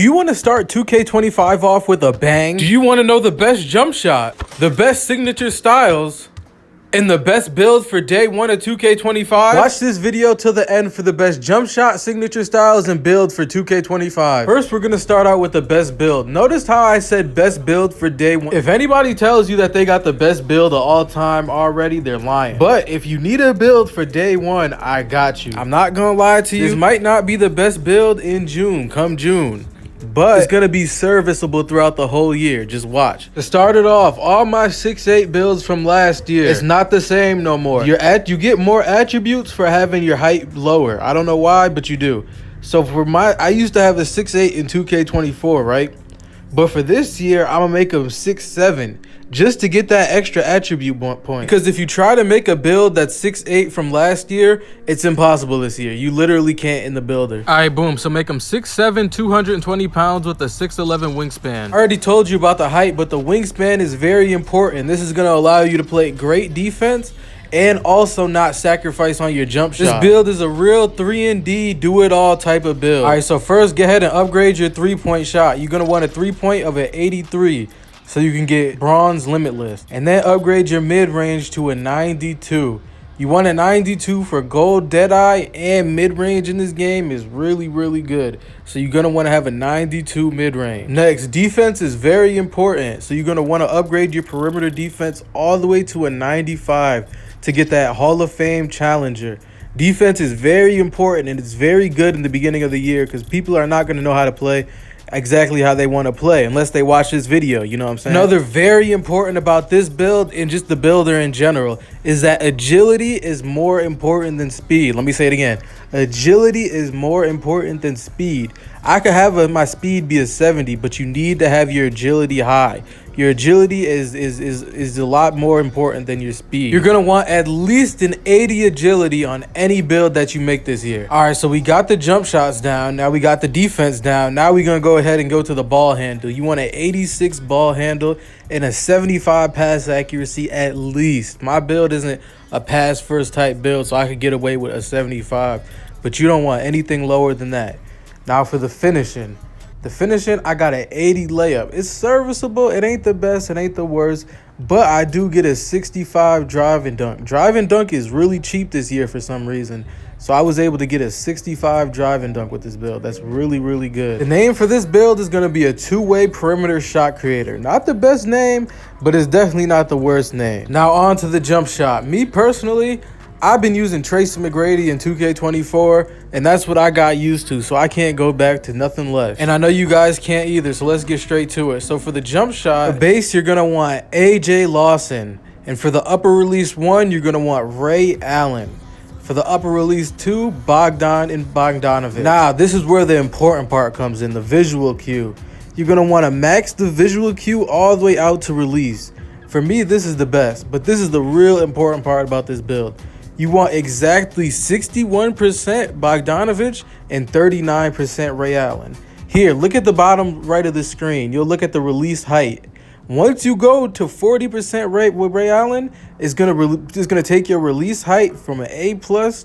Do you want to start 2K25 off with a bang? Do you want to know the best jump shot, the best signature styles, and the best build for day one of 2K25? Watch this video till the end for the best jump shot, signature styles, and build for 2K25. First, we're going to start out with the best build. Notice how I said best build for day one. If anybody tells you that they got the best build of all time already, they're lying. But if you need a build for day one, I got you. I'm not going to lie to you. This might not be the best build in June, come June, but it's going to be serviceable throughout the whole year. Just watch. To start it off, all my 6'8 builds from last year, it's not the same no more. You get more attributes for having your height lower. I don't know why, but you do. So for I used to have a 6'8 in 2K24, right? But for this year, I'm going to make them 6'7 just to get that extra attribute point. Because if you try to make a build that's 6'8 from last year, it's impossible this year. You literally can't in the builder. All right, boom. So make them 6'7", 220 pounds with a 6'11 wingspan. I already told you about the height, but the wingspan is very important. This is going to allow you to play great defense and also not sacrifice on your jump shot. This build is a real 3-and-D, do-it-all type of build. All right, so first, go ahead and upgrade your three-point shot. You're going to want a three-point of an 83. So you can get bronze limitless. And then upgrade your mid-range to a 92. You want a 92 for gold deadeye, and mid-range in this game is really, really good. So you're going to want to have a 92 mid-range. Next, defense is very important. So you're going to want to upgrade your perimeter defense all the way to a 95 to get that Hall of Fame challenger. Defense is very important, and it's very good in the beginning of the year because people are not going to know how to play exactly how they want to play unless they watch this video, you know what I'm saying? Another very important about this build and just the builder in general is that agility is more important than speed. Let me say it again. Agility is more important than speed. I could have my speed be a 70, but you need to have your agility high. Your agility is a lot more important than your speed. You're going to want at least an 80 agility on any build that you make this year. All right, so we got the jump shots down. Now we got the defense down. Now we're going to go ahead and go to the ball handle. You want an 86 ball handle and a 75 pass accuracy at least. My build isn't a pass first type build, so I could get away with a 75. But you don't want anything lower than that. Now for the finishing. I got an 80 layup. It's serviceable. It ain't the best. It ain't the worst. But I do get a 65 drive and dunk. Drive and dunk is really cheap this year for some reason. So I was able to get a 65 drive and dunk with this build. That's really, really good. The name for this build is going to be a two-way perimeter shot creator. Not the best name, but it's definitely not the worst name. Now on to the jump shot. Me personally, I've been using Tracy McGrady in 2K24, and that's what I got used to, so I can't go back to nothing less. And I know you guys can't either, so let's get straight to it. So for the jump shot, the base, you're going to want AJ Lawson. And for the upper release 1, you're going to want Ray Allen. For the upper release 2, Bogdan and Bogdanovic. Now, this is where the important part comes in, the visual cue. You're going to want to max the visual cue all the way out to release. For me, this is the best, but this is the real important part about this build. You want exactly 61% Bogdanovic and 39% Ray Allen. Here, look at the bottom right of the screen. You'll look at the release height. Once you go to 40% rate with Ray Allen, it's gonna take your release height from an A+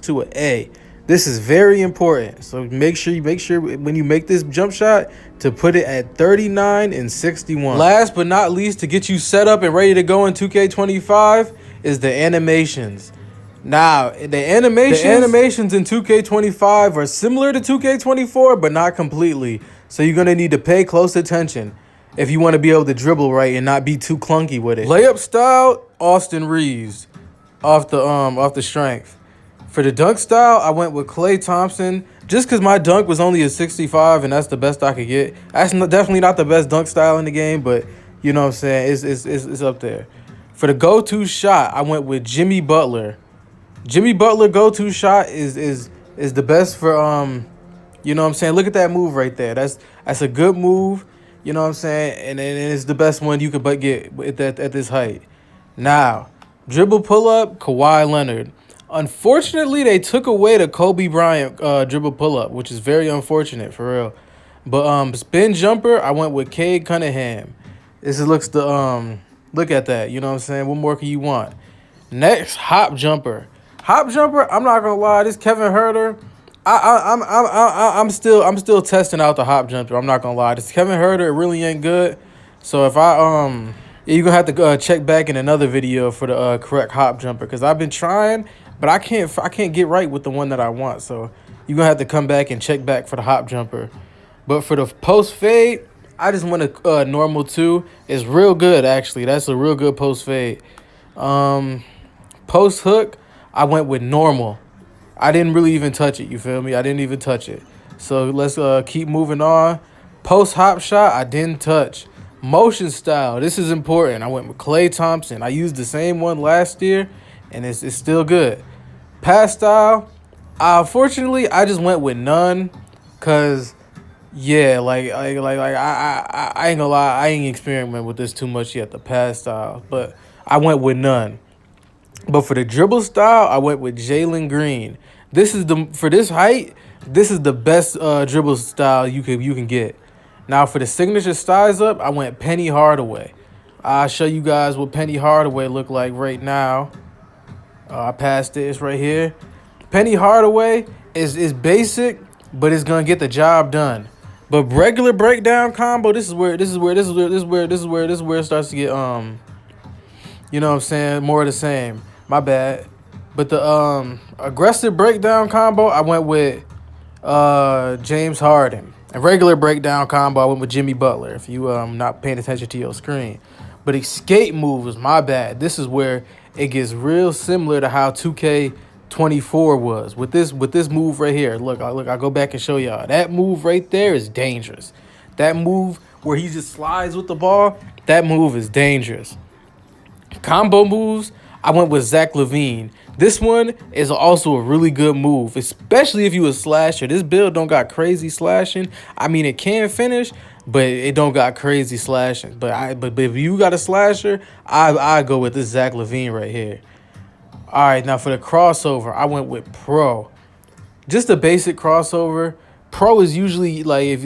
to an A. This is very important. So make sure when you make this jump shot to put it at 39 and 61. Last but not least, to get you set up and ready to go in 2K25 is the animations. Now, the animations in 2K25 are similar to 2K24, but not completely. So you're going to need to pay close attention if you want to be able to dribble right and not be too clunky with it. Layup style, Austin Reeves off the strength. For the dunk style, I went with Klay Thompson just because my dunk was only a 65 and that's the best I could get. That's definitely not the best dunk style in the game, but you know what I'm saying? It's up there. For the go-to shot, I went with Jimmy Butler. Jimmy Butler go-to shot is the best for you know what I'm saying? Look at that move right there. That's a good move, you know what I'm saying? And it's the best one you could get at this height. Now, dribble pull-up, Kawhi Leonard. Unfortunately, they took away the Kobe Bryant dribble pull-up, which is very unfortunate for real. But spin jumper, I went with Cade Cunningham. Look at that, you know what I'm saying? What more can you want? Next, hop jumper. Hop jumper, I'm not going to lie, this Kevin Huerter, I'm still testing out the hop jumper. I'm not gonna lie. This Kevin Herter really ain't good. So if yeah, you're gonna have to check back in another video for the correct hop jumper, because I've been trying, but I can't get right with the one that I want. So you're gonna have to come back and check back for the hop jumper. But for the post fade, I just went a normal 2. It's real good actually. That's a real good post fade. Post hook, I went with normal. I didn't really even touch it, you feel me? I didn't even touch it. So let's keep moving on. Post hop shot, I didn't touch. Motion style, this is important. I went with Klay Thompson. I used the same one last year, and it's still good. Pass style, unfortunately, I just went with none, cause yeah, I ain't gonna lie, I ain't experimenting with this too much yet, the pass style, but I went with none. But for the dribble style, I went with Jalen Green. For this height, this is the best dribble style you can get. Now for the signature styles up, I went Penny Hardaway. I'll show you guys what Penny Hardaway look like right now. I passed it. It's right here. Penny Hardaway is basic, but it's gonna get the job done. But regular breakdown combo, this is where it starts to get you know what I'm saying, more of the same. My bad. But the aggressive breakdown combo, I went with James Harden. A regular breakdown combo, I went with Jimmy Butler, if you not paying attention to your screen. But escape move was my bad. This is where it gets real similar to how 2K24 was. With this move right here. Look, I'll go back and show y'all. That move right there is dangerous. That move where he just slides with the ball, that move is dangerous. Combo moves, I went with Zach LaVine. This one is also a really good move, especially if you a slasher. This build don't got crazy slashing. I mean, it can finish, but it don't got crazy slashing. But if you got a slasher, I go with this Zach LaVine right here. All right, now for the crossover, I went with Pro. Just a basic crossover. Pro is usually like if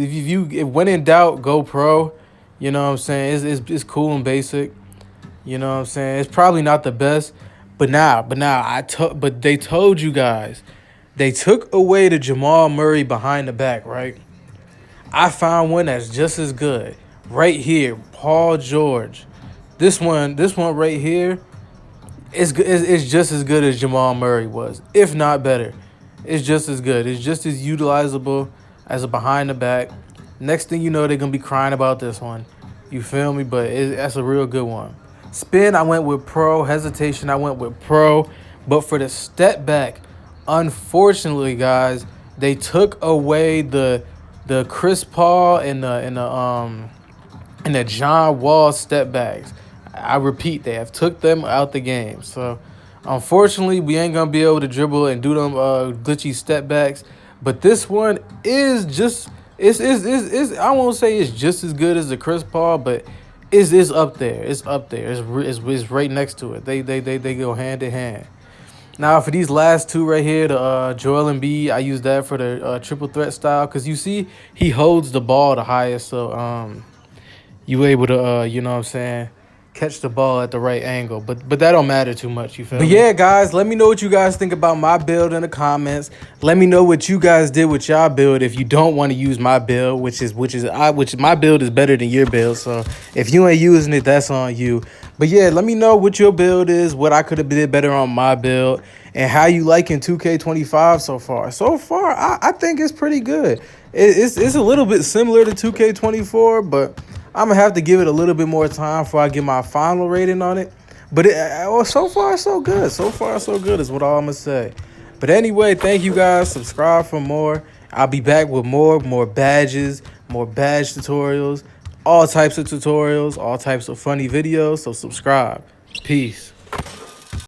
when in doubt, go Pro. You know what I'm saying? It's cool and basic. You know what I'm saying? It's probably not the best, but they told you guys, they took away the Jamal Murray behind the back, right? I found one that's just as good right here, Paul George. This one right here is just as good as Jamal Murray was, if not better. It's just as good. It's just as utilizable as a behind the back. Next thing you know, they're gonna be crying about this one. You feel me? But that's a real good one. Spin, I went with Pro. Hesitation, I went with Pro. But for the step back, unfortunately, guys, they took away the Chris Paul and the John Wall step backs. I repeat, they have took them out the game. So, unfortunately, we ain't gonna be able to dribble and do them glitchy step backs. But this one is just I won't say it's just as good as the Chris Paul, but it's up there. It's up there. It's right next to it. They go hand in hand. Now for these last two right here, the Joel Embiid, I use that for the triple threat style, because you see he holds the ball the highest, so you able to you know what I'm saying, catch the ball at the right angle, but that don't matter too much, you feel me? But yeah, guys, let me know what you guys think about my build in the comments. Let me know what you guys did with y'all build if you don't want to use my build, which my build is better than your build. So if you ain't using it, that's on you. But yeah, let me know what your build is, what I could have did better on my build, and how you liking 2K25 so far. So far, I think it's pretty good. It's a little bit similar to 2K24, but I'm going to have to give it a little bit more time before I get my final rating on it. But so far, so good. So far, so good is what I'm going to say. But anyway, thank you guys. Subscribe for more. I'll be back with more badges, more badge tutorials, all types of tutorials, all types of funny videos. So subscribe. Peace.